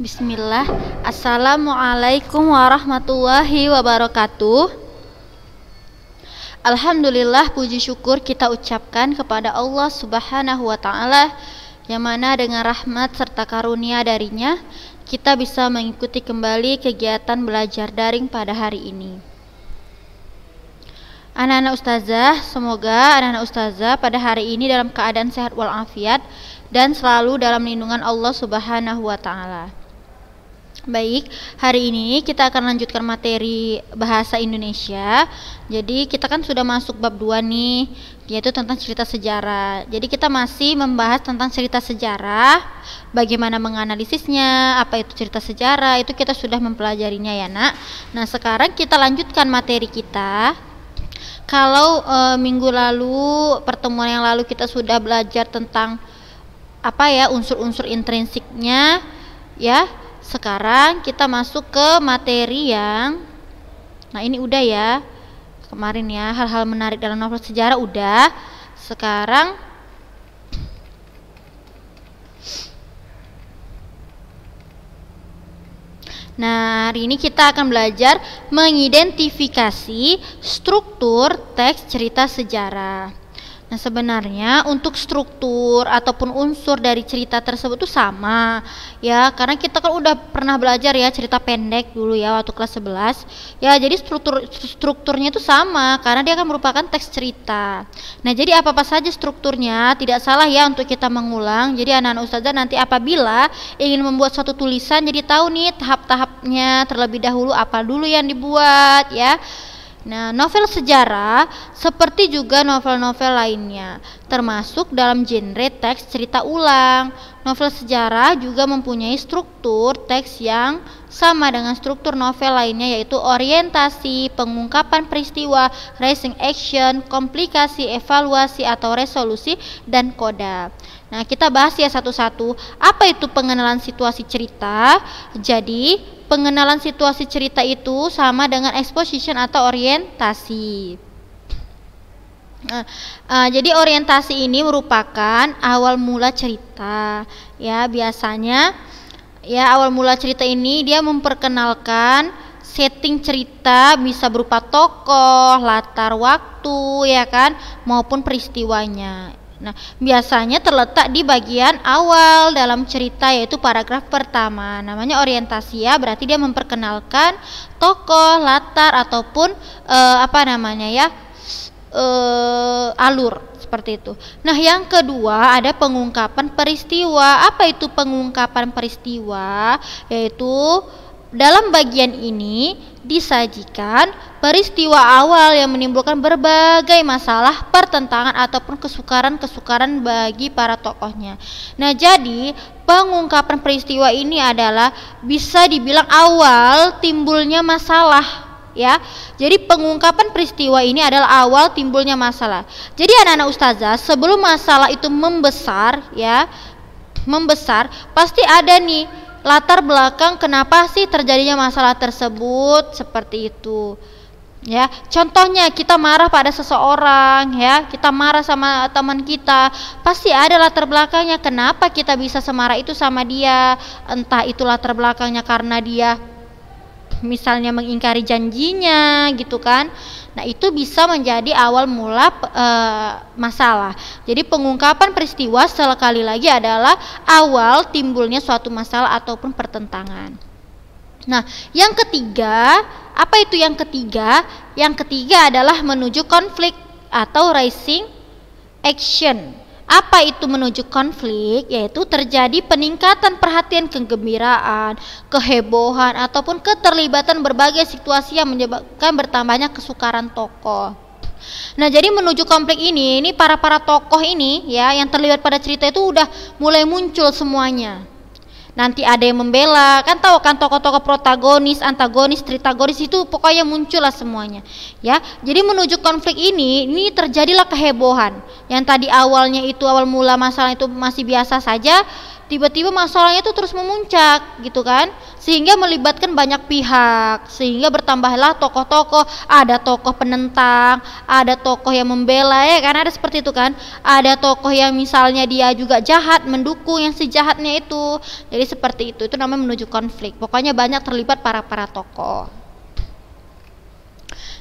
Bismillah. Assalamualaikum warahmatullahi wabarakatuh. Alhamdulillah, puji syukur kita ucapkan kepada Allah Subhanahu wa Ta'ala, yang mana dengan rahmat serta karunia darinya kita bisa mengikuti kembali kegiatan belajar daring pada hari ini. Anak-anak ustazah, semoga anak-anak ustazah pada hari ini dalam keadaan sehat walafiat dan selalu dalam lindungan Allah Subhanahu wa Ta'ala. Baik, hari ini kita akan lanjutkan materi bahasa Indonesia. Jadi kita kan sudah masuk bab 2 nih, yaitu tentang cerita sejarah. Jadi kita masih membahas tentang cerita sejarah, bagaimana menganalisisnya, apa itu cerita sejarah, itu kita sudah mempelajarinya ya nak. Nah sekarang kita lanjutkan materi kita. Kalau minggu lalu, pertemuan yang lalu kita sudah belajar tentang unsur-unsur intrinsiknya ya. Sekarang kita masuk ke materi yang ini udah ya. Kemarin ya, hal-hal menarik dalam novel sejarah udah. Sekarang hari ini kita akan belajar mengidentifikasi struktur teks cerita sejarah. Nah sebenarnya untuk struktur ataupun unsur dari cerita tersebut itu sama ya, karena kita kan udah pernah belajar ya cerita pendek dulu ya waktu kelas 11 ya. Jadi strukturnya itu sama karena dia akan merupakan teks cerita. Nah jadi apa-apa saja strukturnya tidak salah ya untuk kita mengulang. Jadi anak-anak ustazah nanti apabila ingin membuat suatu tulisan jadi tahu nih tahap-tahapnya terlebih dahulu apa dulu yang dibuat ya. Nah, novel sejarah seperti juga novel-novel lainnya, termasuk dalam genre teks cerita ulang. Novel sejarah juga mempunyai struktur teks yang sama dengan struktur novel lainnya, yaitu orientasi, pengungkapan peristiwa, raising action, komplikasi, evaluasi atau resolusi, dan koda. Nah, kita bahas ya satu-satu. Apa itu pengenalan situasi cerita? Jadi, pengenalan situasi cerita itu sama dengan exposition atau orientasi. Jadi orientasi ini merupakan awal mula cerita. Ya, biasanya ya awal mula cerita ini dia memperkenalkan setting cerita, bisa berupa tokoh, latar waktu ya kan, maupun peristiwanya. Nah, biasanya terletak di bagian awal dalam cerita, yaitu paragraf pertama. Namanya orientasi ya, berarti dia memperkenalkan tokoh, latar ataupun alur seperti itu. Nah, yang kedua ada pengungkapan peristiwa. Apa itu pengungkapan peristiwa? Yaitu dalam bagian ini disajikan peristiwa awal yang menimbulkan berbagai masalah, pertentangan ataupun kesukaran-kesukaran bagi para tokohnya. Nah, jadi pengungkapan peristiwa ini adalah bisa dibilang awal timbulnya masalah ya. Jadi pengungkapan peristiwa ini adalah awal timbulnya masalah. Jadi anak-anak ustazah, sebelum masalah itu membesar pasti ada nih latar belakang kenapa sih terjadinya masalah tersebut, seperti itu ya. Contohnya kita marah pada seseorang ya, kita marah sama teman kita, pasti ada latar belakangnya kenapa kita bisa semarah itu sama dia. Entah itu latar belakangnya karena dia misalnya mengingkari janjinya gitu kan. Nah itu bisa menjadi awal mula masalah. Jadi pengungkapan peristiwa sekali lagi adalah awal timbulnya suatu masalah ataupun pertentangan. Nah yang ketiga, apa itu yang ketiga? Yang ketiga adalah menuju konflik atau raising action. Apa itu menuju konflik? Yaitu terjadi peningkatan perhatian, kegembiraan, kehebohan, ataupun keterlibatan berbagai situasi yang menyebabkan bertambahnya kesukaran tokoh. Nah, jadi menuju konflik ini para tokoh ini ya yang terlibat pada cerita itu udah mulai muncul semuanya. Nanti ada yang membela, kan tahu kan tokoh-tokoh protagonis, antagonis, tritagonis itu pokoknya muncullah semuanya ya. Jadi menuju konflik ini terjadilah kehebohan. Yang tadi awalnya itu awal mula masalah itu masih biasa saja, tiba-tiba masalahnya itu terus memuncak gitu kan, sehingga melibatkan banyak pihak, sehingga bertambahlah tokoh-tokoh, ada tokoh penentang, ada tokoh yang membela, ya kan, ada seperti itu kan, ada tokoh yang misalnya dia juga jahat, mendukung yang si jahatnya itu. Jadi seperti itu namanya menuju konflik. Pokoknya banyak terlibat para tokoh.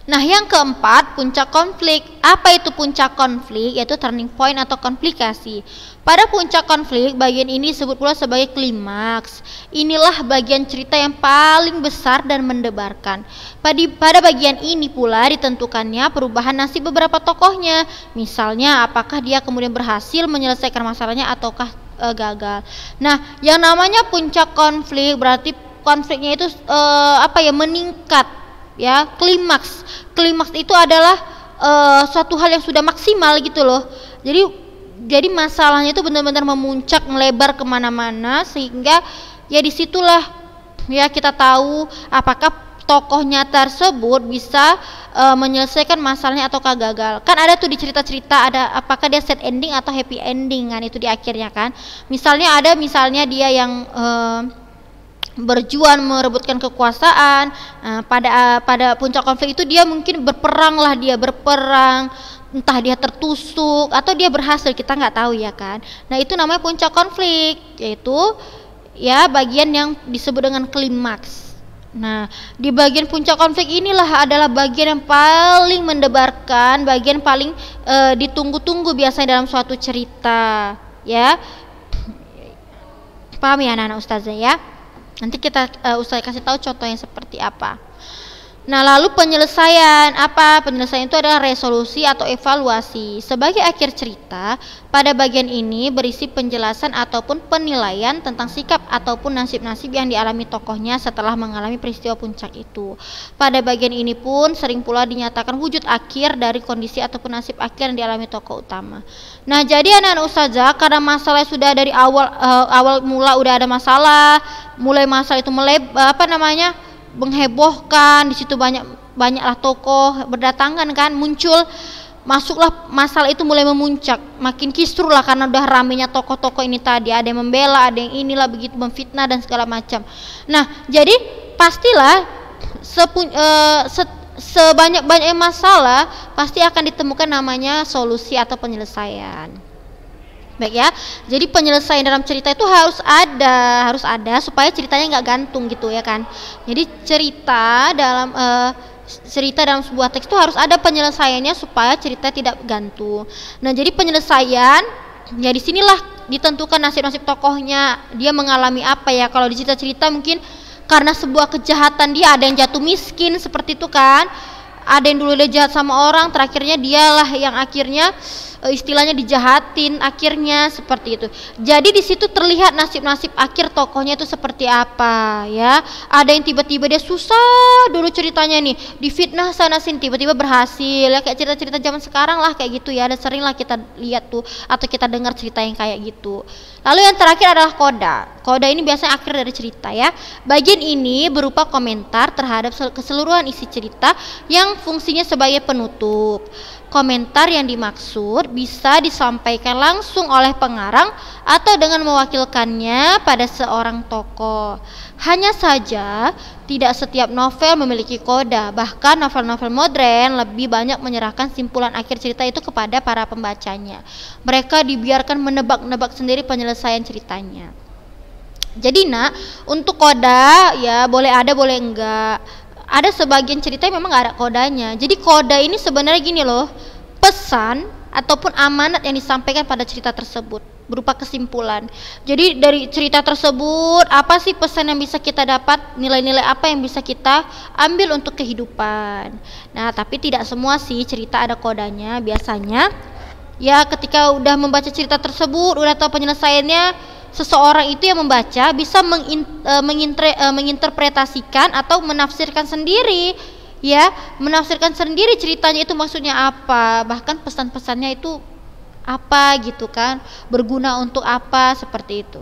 Nah, yang keempat, puncak konflik. Apa itu puncak konflik? Yaitu turning point atau komplikasi. Pada puncak konflik, bagian ini disebut pula sebagai klimaks. Inilah bagian cerita yang paling besar dan mendebarkan. Pada bagian ini pula ditentukannya perubahan nasib beberapa tokohnya. Misalnya, apakah dia kemudian berhasil menyelesaikan masalahnya ataukah gagal. Nah, yang namanya puncak konflik berarti konfliknya itu meningkat. Ya, klimaks itu adalah suatu hal yang sudah maksimal gitu loh. Jadi masalahnya itu benar-benar memuncak, melebar kemana-mana, sehingga ya disitulah ya kita tahu apakah tokohnya tersebut bisa menyelesaikan masalahnya ataukah gagal. Kan ada tuh di cerita-cerita, ada apakah dia sad ending atau happy ending kan, itu di akhirnya kan. Misalnya dia yang berjuang merebutkan kekuasaan. Pada puncak konflik itu dia mungkin berperang, entah dia tertusuk atau dia berhasil, kita nggak tahu ya kan. Nah, itu namanya puncak konflik, yaitu ya bagian yang disebut dengan klimaks. Nah, di bagian puncak konflik inilah adalah bagian yang paling mendebarkan, bagian paling ditunggu-tunggu biasanya dalam suatu cerita, ya. Paham ya anak-anak ustazah ya? Nanti kita usai kasih tahu contohnya seperti apa. Nah, lalu penyelesaian apa? Penyelesaian itu adalah resolusi atau evaluasi. Sebagai akhir cerita, pada bagian ini berisi penjelasan ataupun penilaian tentang sikap ataupun nasib-nasib yang dialami tokohnya setelah mengalami peristiwa puncak itu. Pada bagian ini pun sering pula dinyatakan wujud akhir dari kondisi ataupun nasib akhir yang dialami tokoh utama. Nah, jadi anak-anak ustazah, karena masalah sudah dari awal mula udah ada masalah, mulai masalah itu menghebohkan, di situ banyaklah tokoh berdatangan kan, masuklah masalah itu mulai memuncak, makin kisruh lah karena udah ramenya tokoh-tokoh ini tadi, ada yang membela, ada yang inilah begitu memfitnah dan segala macam. Nah, jadi pastilah sebanyak-banyaknya masalah pasti akan ditemukan namanya solusi atau penyelesaian. Baik ya, jadi penyelesaian dalam cerita itu harus ada supaya ceritanya nggak gantung gitu ya kan. Jadi cerita dalam sebuah teks itu harus ada penyelesaiannya supaya cerita tidak gantung. Nah, jadi penyelesaian ya disinilah ditentukan nasib-nasib tokohnya, dia mengalami apa ya. Kalau di cerita-cerita mungkin karena sebuah kejahatan dia ada yang jatuh miskin seperti itu kan, ada yang dulu dia jahat sama orang, terakhirnya dialah yang akhirnya istilahnya dijahatin akhirnya, seperti itu. Jadi di situ terlihat nasib-nasib akhir tokohnya itu seperti apa ya. Ada yang tiba-tiba dia susah dulu ceritanya nih, difitnah sana sini, tiba-tiba berhasil ya, kayak cerita-cerita zaman sekarang lah kayak gitu ya. Ada sering lah kita lihat tuh atau kita dengar cerita yang kayak gitu. Lalu yang terakhir adalah koda. Koda ini biasanya akhir dari cerita ya. Bagian ini berupa komentar terhadap keseluruhan isi cerita yang fungsinya sebagai penutup. Komentar yang dimaksud bisa disampaikan langsung oleh pengarang atau dengan mewakilkannya pada seorang tokoh. Hanya saja tidak setiap novel memiliki koda. Bahkan novel-novel modern lebih banyak menyerahkan simpulan akhir cerita itu kepada para pembacanya. Mereka dibiarkan menebak-nebak sendiri penyelesaian ceritanya. Jadi untuk koda ya boleh ada boleh enggak. Ada sebagian cerita yang memang gak ada kodanya. Jadi koda ini sebenarnya gini loh, pesan ataupun amanat yang disampaikan pada cerita tersebut berupa kesimpulan. Jadi dari cerita tersebut apa sih pesan yang bisa kita dapat, nilai-nilai apa yang bisa kita ambil untuk kehidupan. Nah, tapi tidak semua sih cerita ada kodanya. Biasanya ya ketika udah membaca cerita tersebut, udah tahu penyelesaiannya, seseorang itu yang membaca bisa menginterpretasikan atau menafsirkan sendiri ya, menafsirkan sendiri ceritanya itu maksudnya apa, bahkan pesan-pesannya itu apa gitu kan, berguna untuk apa, seperti itu.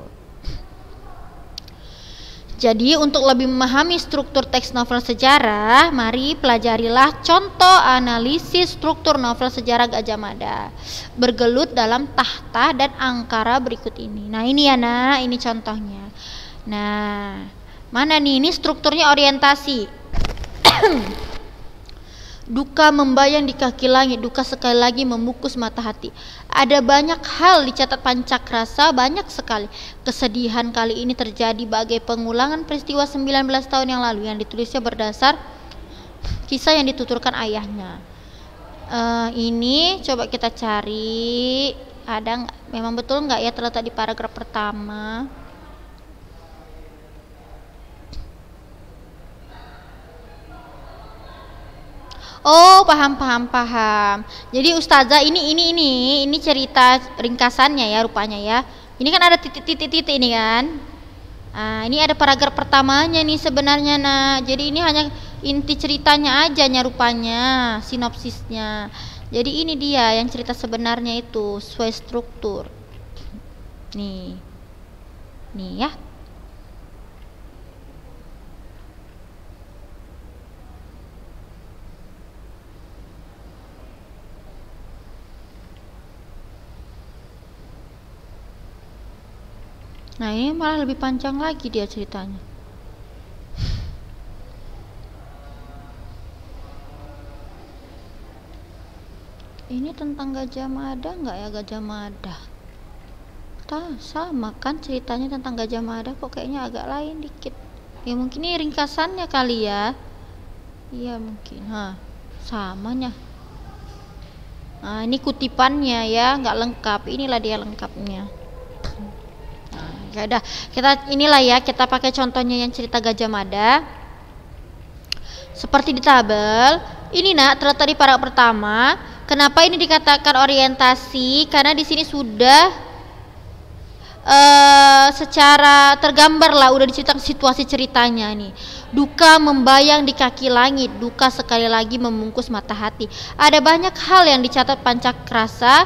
Jadi untuk lebih memahami struktur teks novel sejarah, mari pelajarilah contoh analisis struktur novel sejarah Gajah Mada bergelut dalam tahta dan angkara berikut ini. Nah ini ya nak, ini contohnya. Nah mana nih, ini strukturnya orientasi. Duka membayang di kaki langit, duka sekali lagi memukus mata hati. Ada banyak hal dicatat Pancakrasa, banyak sekali. Kesedihan kali ini terjadi bagai pengulangan peristiwa 19 tahun yang lalu yang ditulisnya berdasar kisah yang dituturkan ayahnya. Ini coba kita cari, ada memang betul nggak ya terletak di paragraf pertama. Oh, paham. Jadi ustazah ini cerita ringkasannya ya rupanya ya. Ini kan ada titik-titik ini kan. Nah, ini ada paragraf pertamanya nih sebenarnya nak. Jadi ini hanya inti ceritanya aja nya rupanya, sinopsisnya. Jadi ini dia yang cerita sebenarnya itu sesuai struktur. Nih ya. Nah ini malah lebih panjang lagi dia ceritanya. Ini tentang Gajah Mada nggak ya? Gajah Mada sama kan ceritanya tentang Gajah Mada, kok kayaknya agak lain dikit ya. Mungkin ini ringkasannya kali ya. Iya mungkin. Samanya. Nah ini kutipannya ya, nggak lengkap. Inilah dia lengkapnya. Ya udah, kita pakai contohnya yang cerita Gajah Mada. Seperti di tabel, ini nak terletak di paragraf pertama. Kenapa ini dikatakan orientasi? Karena di sini sudah secara tergambar lah, udah diceritakan situasi ceritanya nih. Duka membayang di kaki langit, duka sekali lagi membungkus mata hati. Ada banyak hal yang dicatat Pancakrasa.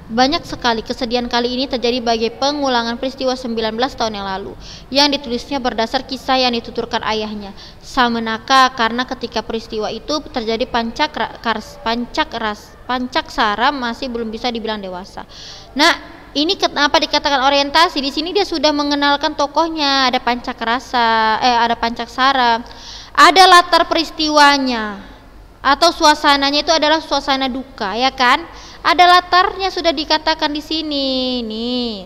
Banyak sekali kesedihan kali ini terjadi bagai pengulangan peristiwa 19 tahun yang lalu yang ditulisnya berdasar kisah yang dituturkan ayahnya. Samenaka karena ketika peristiwa itu terjadi Pancaksara masih belum bisa dibilang dewasa. Nah, ini kenapa dikatakan orientasi? Di sini dia sudah mengenalkan tokohnya, ada ada Pancaksara. Ada latar peristiwanya atau suasananya itu adalah suasana duka, ya kan? Ada latarnya sudah dikatakan di sini.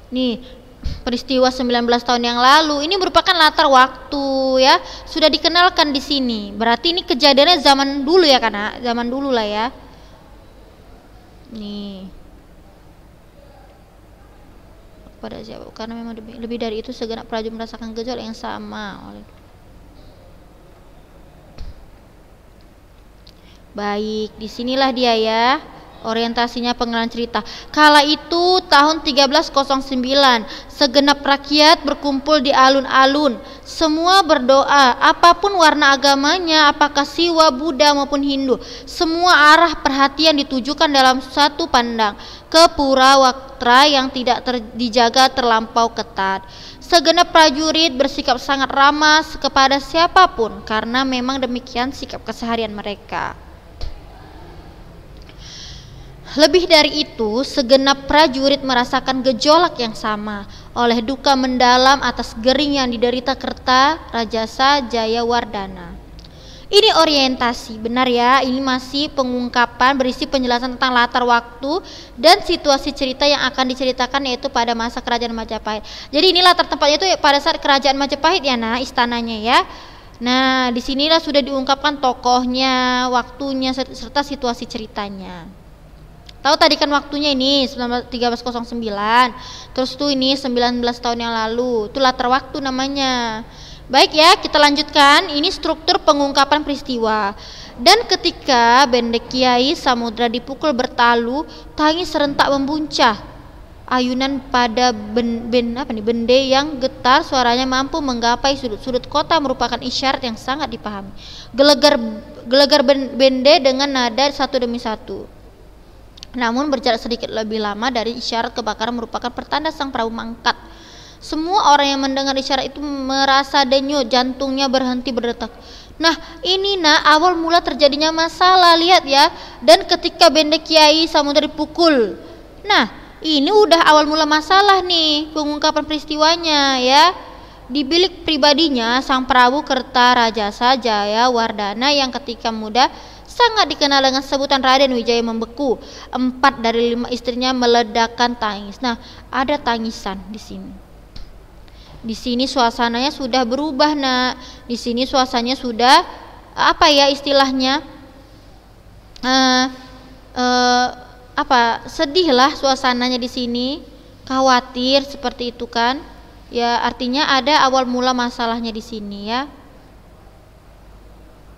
Nih, peristiwa 19 tahun yang lalu ini merupakan latar waktu ya. Sudah dikenalkan di sini. Berarti ini kejadiannya zaman dulu ya kan? Zaman dulu lah ya. Nih. Pada siapa? Karena memang lebih dari itu segenap prajurit merasakan gejolak yang sama oleh. Baik, disinilah dia ya orientasinya pengenalan cerita. Kala itu tahun 1309, segenap rakyat berkumpul di alun-alun. Semua berdoa, apapun warna agamanya, apakah Siwa, Buddha maupun Hindu. Semua arah perhatian ditujukan dalam satu pandang ke Purawaktra yang tidak dijaga terlampau ketat. Segenap prajurit bersikap sangat ramah kepada siapapun karena memang demikian sikap keseharian mereka. Lebih dari itu, segenap prajurit merasakan gejolak yang sama oleh duka mendalam atas gering yang diderita Kerta Rajasa Jayawardana. Ini orientasi, benar ya, ini masih pengungkapan berisi penjelasan tentang latar waktu dan situasi cerita yang akan diceritakan yaitu pada masa kerajaan Majapahit. Jadi ini latar tempatnya itu pada saat kerajaan Majapahit ya, nah istananya ya. Nah, disinilah sudah diungkapkan tokohnya, waktunya serta situasi ceritanya. Tahu tadi kan waktunya ini 1309. Terus tuh ini 19 tahun yang lalu. Itu latar waktu namanya. Baik ya, kita lanjutkan. Ini struktur pengungkapan peristiwa. Dan ketika Bende Kiai Samudra dipukul bertalu, tangis serentak membuncah. Ayunan pada bende yang getar suaranya mampu menggapai sudut-sudut kota merupakan isyarat yang sangat dipahami. Gelegar bende dengan nada satu demi satu. Namun berjarak sedikit lebih lama dari isyarat kebakaran merupakan pertanda sang Prabu mangkat. Semua orang yang mendengar isyarat itu merasa denyut, jantungnya berhenti berdetak. Nah, ini awal mula terjadinya masalah, lihat ya. Dan ketika Bende Kiai Samudra dipukul. Nah, ini udah awal mula masalah nih, pengungkapan peristiwanya ya. Di bilik pribadinya Sang Prabu Kertarajasa Jayawardhana yang ketika muda sangat dikenal dengan sebutan Raden Wijaya membeku. 4 dari 5 istrinya meledakkan tangis. Nah, ada tangisan di sini. Di sini suasananya sudah berubah, Nak. Di sini suasananya sudah apa ya istilahnya? Sedih lah suasananya di sini, khawatir seperti itu kan? Ya, artinya ada awal mula masalahnya di sini ya.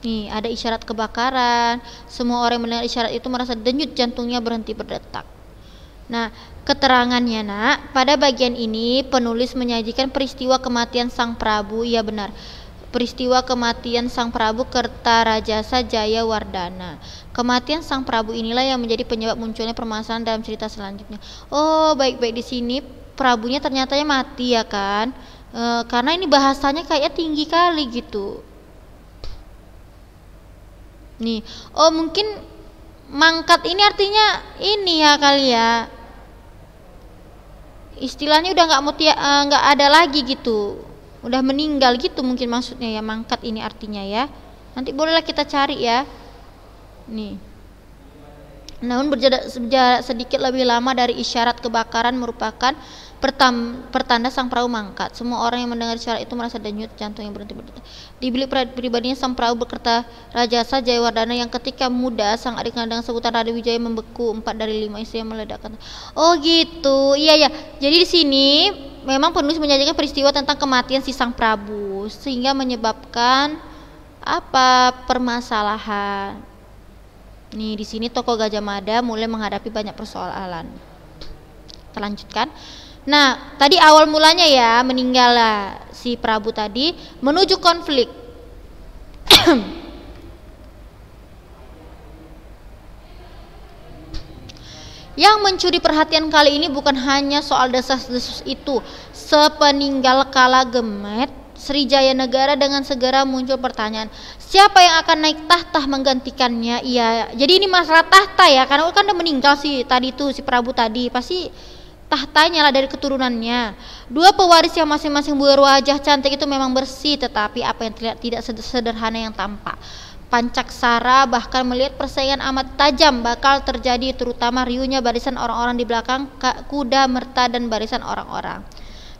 Nih, ada isyarat kebakaran. Semua orang yang mendengar isyarat itu merasa denyut, jantungnya berhenti berdetak. Nah, keterangannya Nak, pada bagian ini penulis menyajikan peristiwa kematian Sang Prabu. Iya benar. Peristiwa kematian Sang Prabu Kertarajasa Jayawardhana. Kematian Sang Prabu inilah yang menjadi penyebab munculnya permasalahan dalam cerita selanjutnya. Oh, baik-baik, di sini Prabunya ternyata mati ya kan? Karena ini bahasanya kayaknya tinggi kali gitu. Nih, oh mungkin mangkat ini artinya ini ya kali ya. Istilahnya udah nggak ada lagi gitu. Udah meninggal gitu mungkin maksudnya ya, mangkat ini artinya ya. Nanti bolehlah kita cari ya. Nih. Namun berjarak sedikit lebih lama dari isyarat kebakaran merupakan pertanda Sang Prabu mangkat. Semua orang yang mendengar isyarat itu merasa denyut, jantungnya berhenti berdetak. Di bilik pribadinya Sang Prabu Kertarajasa Jayawardhana yang ketika muda sangat dikenal dengan sebutan Raden Wijaya membeku. 4 dari 5 istri yang meledakkan. Oh gitu, iya ya. Jadi di sini memang penulis menyajikan peristiwa tentang kematian si Sang Prabu sehingga menyebabkan permasalahan. Nih di sini tokoh Gajah Mada mulai menghadapi banyak persoalan. Kita lanjutkan. Nah, tadi awal mulanya ya meninggal si Prabu tadi menuju konflik. Yang mencuri perhatian kali ini bukan hanya soal desas-desus itu. Sepeninggal kala Gemet, Srijaya Negara dengan segera muncul pertanyaan, siapa yang akan naik tahta menggantikannya? Iya, jadi ini masalah tahta ya, karena kan udah meninggal sih tadi tuh si Prabu tadi, pasti tahtanya lah dari keturunannya. 2 pewaris yang masing-masing berwajah cantik itu memang bersih, tetapi apa yang terlihat tidak sederhana yang tampak. Pancaksara bahkan melihat persaingan amat tajam bakal terjadi, terutama riuhnya barisan orang-orang di belakang kuda merta dan barisan orang-orang.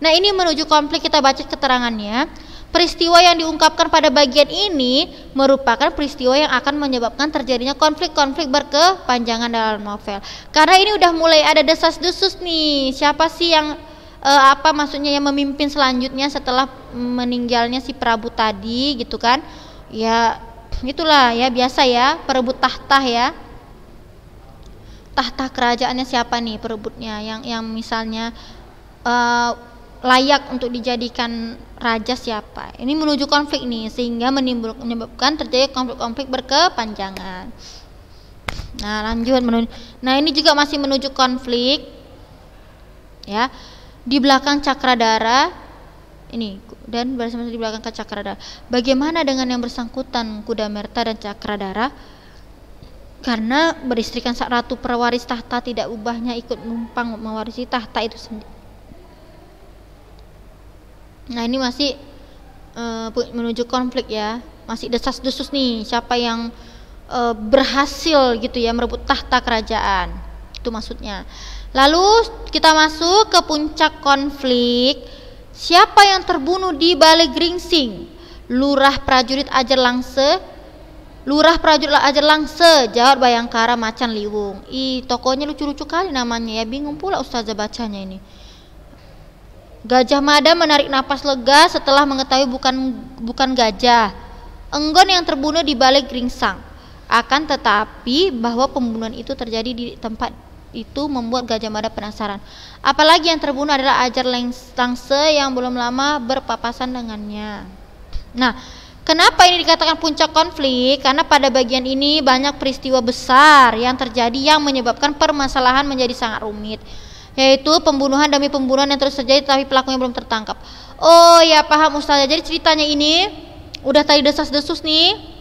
Nah, ini menuju konflik, kita baca keterangannya. Peristiwa yang diungkapkan pada bagian ini merupakan peristiwa yang akan menyebabkan terjadinya konflik-konflik berkepanjangan dalam novel. Karena ini udah mulai ada desas-desus nih, siapa sih yang maksudnya yang memimpin selanjutnya setelah meninggalnya si Prabu tadi gitu kan. Ya, itulah ya biasa ya, perebut tahta ya. Tahta kerajaannya siapa nih perebutnya yang misalnya layak untuk dijadikan raja siapa. Ini menuju konflik nih sehingga menyebabkan terjadi konflik-konflik berkepanjangan. Nah, lanjut nah ini juga masih menuju konflik ya. Di belakang Cakradara ini dan bersama di belakang Cakradara. Bagaimana dengan yang bersangkutan kuda merta dan Cakradara? Karena beristrikan sang ratu pewaris tahta tidak ubahnya ikut numpang mewarisi tahta itu sendiri. Nah, ini masih menuju konflik ya, masih desas-desus nih siapa yang berhasil gitu ya merebut tahta kerajaan, itu maksudnya. Lalu kita masuk ke puncak konflik. Siapa yang terbunuh di Balai Gringsing? Lurah prajurit Ajar Langse. Jawab Bayangkara Macan Liwung. Tokonya lucu-lucu kali namanya ya, bingung pula ustazah bacanya ini. Gajah Mada menarik napas lega setelah mengetahui bukan gajah enggon yang terbunuh di Balai Gringsang. Akan tetapi bahwa pembunuhan itu terjadi di tempat itu membuat Gajah Mada penasaran. Apalagi yang terbunuh adalah Ajar Langse yang belum lama berpapasan dengannya. Nah, kenapa ini dikatakan puncak konflik? Karena pada bagian ini banyak peristiwa besar yang terjadi yang menyebabkan permasalahan menjadi sangat rumit. yaitu pembunuhan demi pembunuhan yang terus terjadi tapi pelakunya belum tertangkap. Oh ya, paham Ustazah. Jadi ceritanya ini udah tadi desas-desus nih.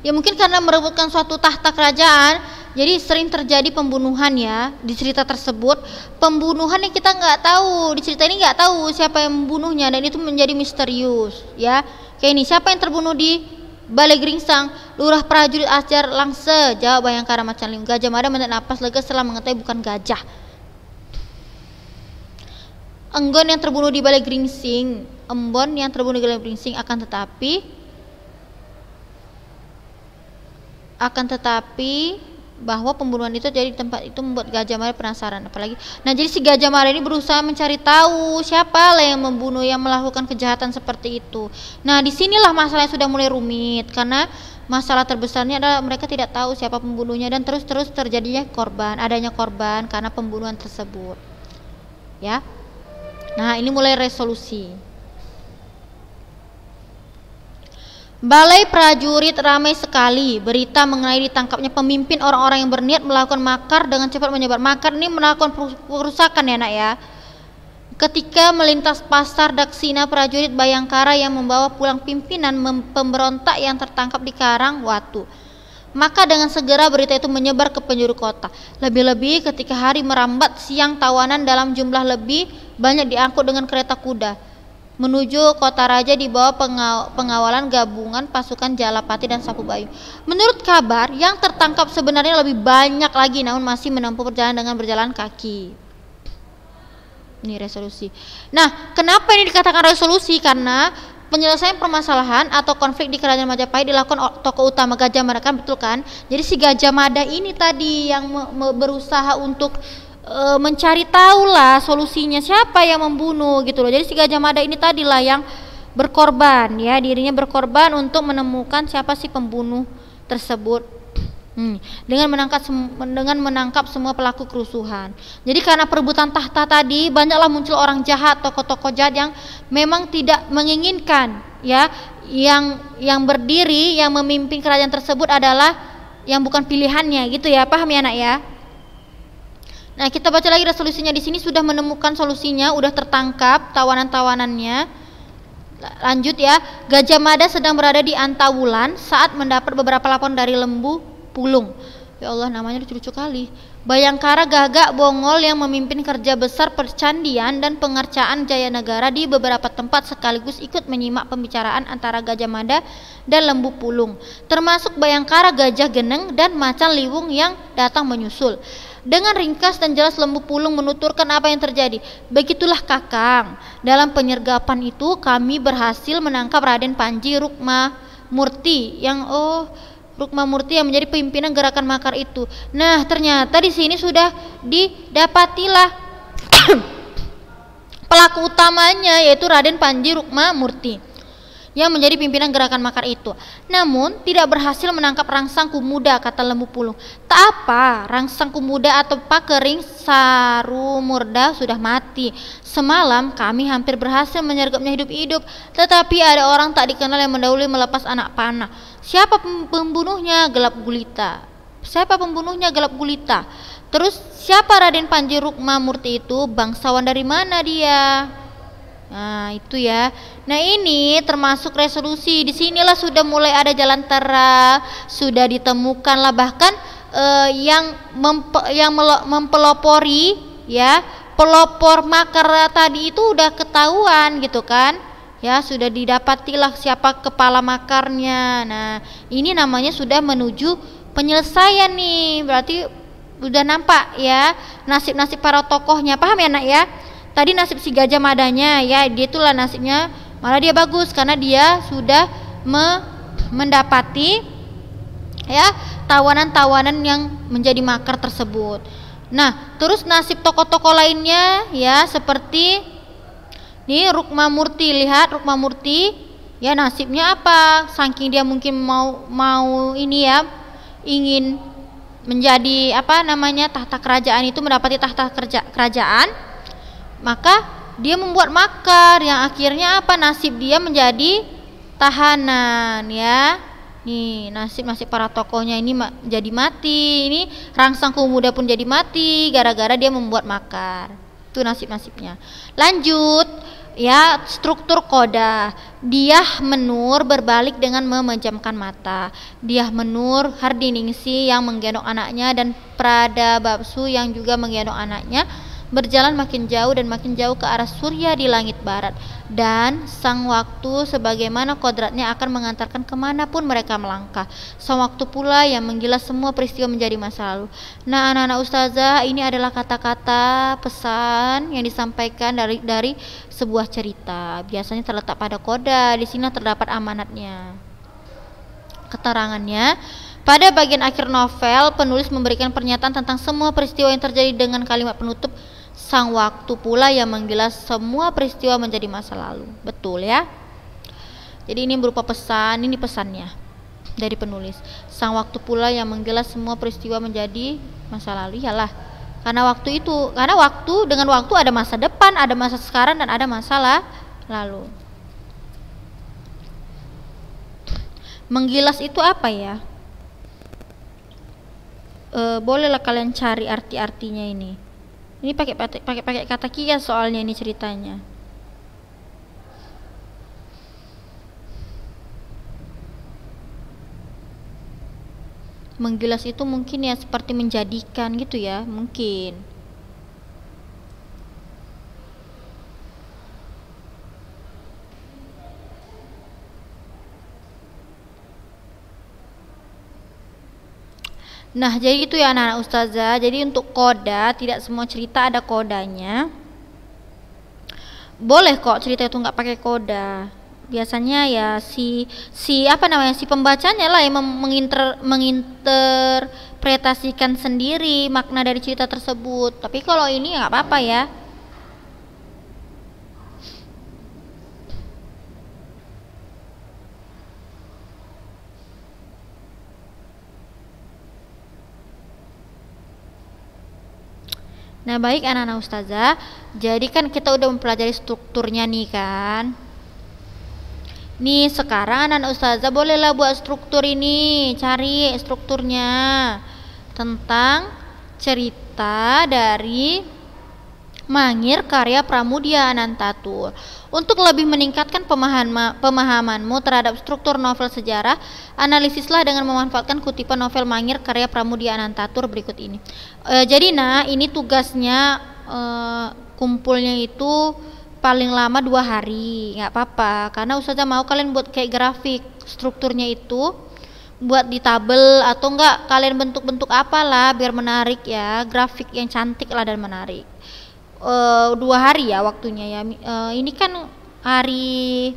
Ya mungkin karena merebutkan suatu tahta kerajaan, jadi sering terjadi pembunuhan ya di cerita tersebut. Pembunuhan yang kita nggak tahu, di cerita ini nggak tahu siapa yang membunuhnya, dan itu menjadi misterius ya. Kayak ini, siapa yang terbunuh di Balai Geringsang? Lurah prajurit Ajar Langse, jawab Bayangkara macan linggung. Gajah Mada menarik napas lega setelah mengetahui bukan gajah. Enggon yang terbunuh di Balai Geringsing, Embon yang terbunuh di Balai Geringsing, akan tetapi bahwa pembunuhan itu jadi di tempat itu membuat Gajah Mada penasaran. Apalagi, nah jadi si Gajah Mada ini berusaha mencari tahu siapa lah yang membunuh, yang melakukan kejahatan seperti itu. Nah disinilah masalahnya sudah mulai rumit, karena masalah terbesarnya adalah mereka tidak tahu siapa pembunuhnya, dan terus terjadinya adanya korban karena pembunuhan tersebut ya. Nah ini mulai resolusi. Balai prajurit ramai sekali. Berita mengenai ditangkapnya pemimpin orang-orang yang berniat melakukan makar dengan cepat menyebar. Makar ini melakukan perusakan ya nak ya. Ketika melintas pasar Daksina, prajurit Bayangkara yang membawa pulang pimpinan pemberontak yang tertangkap di Karang Watu. Maka dengan segera berita itu menyebar ke penjuru kota. Lebih-lebih ketika hari merambat siang, tawanan dalam jumlah lebih banyak diangkut dengan kereta kuda menuju kota raja di bawah pengawalan gabungan pasukan Jalapati dan Sapu Bayu. Menurut kabar, yang tertangkap sebenarnya lebih banyak lagi, namun masih menempuh perjalanan dengan berjalan kaki. Ini resolusi. Nah, kenapa ini dikatakan resolusi? Karena penyelesaian permasalahan atau konflik di kerajaan Majapahit dilakukan tokoh utama Gajah Mada, kan betul kan? Jadi si Gajah Mada ini tadi yang berusaha untuk mencari tahu lah solusinya siapa yang membunuh gitu loh. Jadi si Gajah Mada ini tadilah yang berkorban ya, dirinya berkorban untuk menemukan siapa sih pembunuh tersebut. Dengan menangkap semua pelaku kerusuhan. Jadi karena perebutan tahta tadi, banyaklah muncul orang jahat, tokoh-tokoh jahat yang memang tidak menginginkan ya, yang berdiri, yang memimpin kerajaan tersebut adalah yang bukan pilihannya gitu ya. Paham ya nak ya? Nah, kita baca lagi resolusinya. Di sini sudah menemukan solusinya, udah tertangkap tawanan-tawanannya. Lanjut ya. Gajah Mada sedang berada di Antawulan saat mendapat beberapa laporan dari Lembu Pulung. Ya Allah, namanya lucu-lucu kali. Bayangkara Gagak Bongol yang memimpin kerja besar percandian dan pengerjaan Jayanegara di beberapa tempat sekaligus ikut menyimak pembicaraan antara Gajah Mada dan Lembu Pulung, termasuk Bayangkara Gajah Geneng dan Macan Liwung yang datang menyusul. Dengan ringkas dan jelas Lembu Pulung menuturkan apa yang terjadi. Begitulah Kakang, dalam penyergapan itu kami berhasil menangkap Raden Panji Rukmamurti yang yang menjadi pimpinan gerakan makar itu. Nah, ternyata di sini sudah didapatilah pelaku utamanya, yaitu Raden Panji Rukmamurti yang menjadi pimpinan gerakan makar itu. Namun tidak berhasil menangkap Rangsang Kumuda, kata Lembu Pulung. Tak apa, Rangsang Kumuda atau Pakering Sarumurda sudah mati. Semalam kami hampir berhasil menyergapnya hidup-hidup, tetapi ada orang tak dikenal yang mendahului melepas anak panah. Siapa pembunuhnya? Gelap Gulita. Siapa pembunuhnya? Gelap Gulita. Terus siapa Raden Panji Rukmamurti itu? Bangsawan dari mana dia? Nah itu ya. Nah ini termasuk resolusi. Disinilah sudah mulai ada jalan terang, sudah ditemukan lah, bahkan yang mempelopori ya, pelopor makar tadi itu udah ketahuan gitu kan ya, sudah didapatilah siapa kepala makarnya. Nah ini namanya sudah menuju penyelesaian nih, berarti udah nampak ya nasib-nasib para tokohnya. Paham ya nak ya? Tadi nasib si Gajah Madanya ya, dia itulah nasibnya malah dia bagus karena dia sudah mendapati ya tawanan-tawanan yang menjadi makar tersebut. Nah, terus nasib tokoh-tokoh lainnya ya, seperti nih Rukmamurti. Lihat Rukmamurti ya, nasibnya apa? Saking dia mungkin mau ini ya, ingin menjadi apa namanya tahta kerajaan itu, mendapati tahta kerajaan, maka dia membuat makar yang akhirnya apa, nasib dia menjadi tahanan ya. Nih, nasib-nasib para tokohnya ini jadi mati. Ini Rangsang Pemuda pun jadi mati gara-gara dia membuat makar. Itu nasib-nasibnya. Lanjut, ya, struktur koda. Diah Menur berbalik dengan memejamkan mata. Diah Menur, Hardiningsi yang menggendong anaknya dan Prada Bapsu yang juga menggendong anaknya berjalan makin jauh ke arah surya di langit barat, dan sang waktu sebagaimana kodratnya akan mengantarkan kemanapun mereka melangkah. Sang waktu pula yang menggilas semua peristiwa menjadi masa lalu. Nah, anak-anak ustazah, ini adalah kata-kata pesan yang disampaikan dari sebuah cerita. Biasanya terletak pada koda. Di sini terdapat amanatnya. Keterangannya, pada bagian akhir novel, penulis memberikan pernyataan tentang semua peristiwa yang terjadi dengan kalimat penutup, sang waktu pula yang menggilas semua peristiwa menjadi masa lalu. Betul ya? Jadi ini berupa pesan, ini pesannya dari penulis. Sang waktu pula yang menggilas semua peristiwa menjadi masa lalu. Iyalah, karena waktu dengan waktu ada masa depan, ada masa sekarang, dan ada masa lalu. Menggilas itu apa ya? Bolehlah kalian cari arti-artinya ini. Ini pakai kata kias soalnya ini ceritanya. Menggilas itu mungkin ya seperti menjadikan gitu ya, mungkin. Nah, jadi itu ya anak-anak ustazah. Jadi untuk koda, tidak semua cerita ada kodanya. Boleh kok cerita itu nggak pakai koda. Biasanya ya si pembacanya lah yang menginterpretasikan sendiri makna dari cerita tersebut. Tapi kalau ini nggak apa-apa ya. Nah, baik anak-anak ustazah, jadi kan kita udah mempelajari strukturnya nih kan. Nih sekarang anak-anak ustazah bolehlah buat struktur ini, cari strukturnya tentang cerita dari Mangir karya Pramudia Anantatur. Untuk lebih meningkatkan pemahamanmu terhadap struktur novel sejarah, analisislah dengan memanfaatkan kutipan novel Mangir karya Pramudia Anantatur berikut ini. Jadi ini tugasnya kumpulnya itu paling lama 2 hari, nggak apa-apa, karena ustazah mau kalian buat kayak grafik strukturnya itu, buat di tabel atau enggak kalian bentuk-bentuk apalah biar menarik ya, grafik yang cantik lah dan menarik. 2 hari ya waktunya ya. Ini kan hari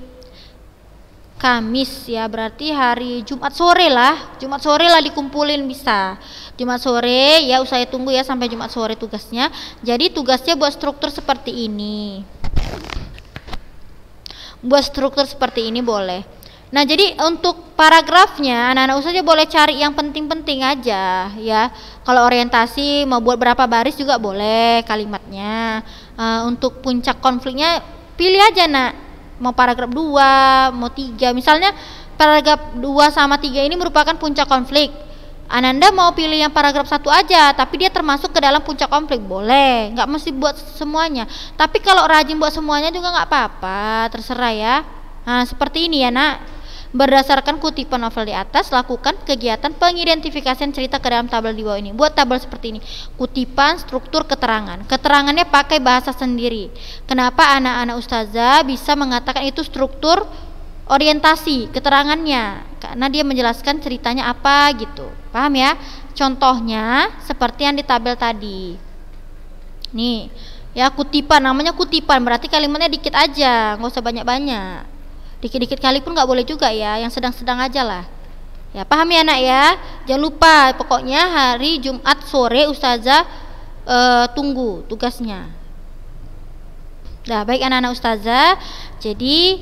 Kamis ya, berarti hari Jumat sore lah dikumpulin bisa. Jumat sore ya, saya tunggu ya sampai Jumat sore tugasnya. Jadi tugasnya buat struktur seperti ini. Boleh. Nah, jadi untuk paragrafnya anak-anak ustazah boleh cari yang penting-penting aja ya. Kalau orientasi mau buat berapa baris juga boleh kalimatnya. Untuk puncak konfliknya pilih aja mau paragraf 2, mau 3. Misalnya paragraf 2 sama 3 ini merupakan puncak konflik. Ananda mau pilih yang paragraf 1 aja, tapi dia termasuk ke dalam puncak konflik, boleh. Nggak mesti buat semuanya. Tapi kalau rajin buat semuanya juga nggak apa-apa, terserah ya. Nah, seperti ini ya nak. Berdasarkan kutipan novel di atas, lakukan kegiatan pengidentifikasian cerita ke dalam tabel di bawah ini. Buat tabel seperti ini. Kutipan, struktur, keterangan. Keterangannya pakai bahasa sendiri. Kenapa anak-anak ustazah bisa mengatakan itu struktur orientasi keterangannya? Karena dia menjelaskan ceritanya apa gitu. Paham ya? Contohnya seperti yang di tabel tadi. Nih, ya kutipan, namanya kutipan, berarti kalimatnya dikit aja, nggak usah banyak-banyak. Dikit-dikit kali pun nggak boleh juga ya, yang sedang-sedang aja lah ya. Paham ya anak ya? Jangan lupa, pokoknya hari Jumat sore ustazah tunggu tugasnya. Nah, baik anak-anak ustazah, jadi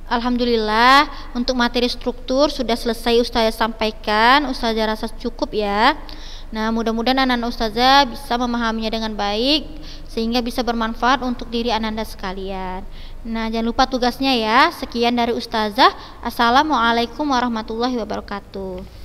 alhamdulillah untuk materi struktur sudah selesai ustazah sampaikan. Ustazah rasa cukup ya. Nah, mudah-mudahan anak-anak ustazah bisa memahaminya dengan baik sehingga bisa bermanfaat untuk diri Ananda sekalian. Nah, jangan lupa tugasnya ya. Sekian dari Ustazah. Assalamualaikum warahmatullahi wabarakatuh.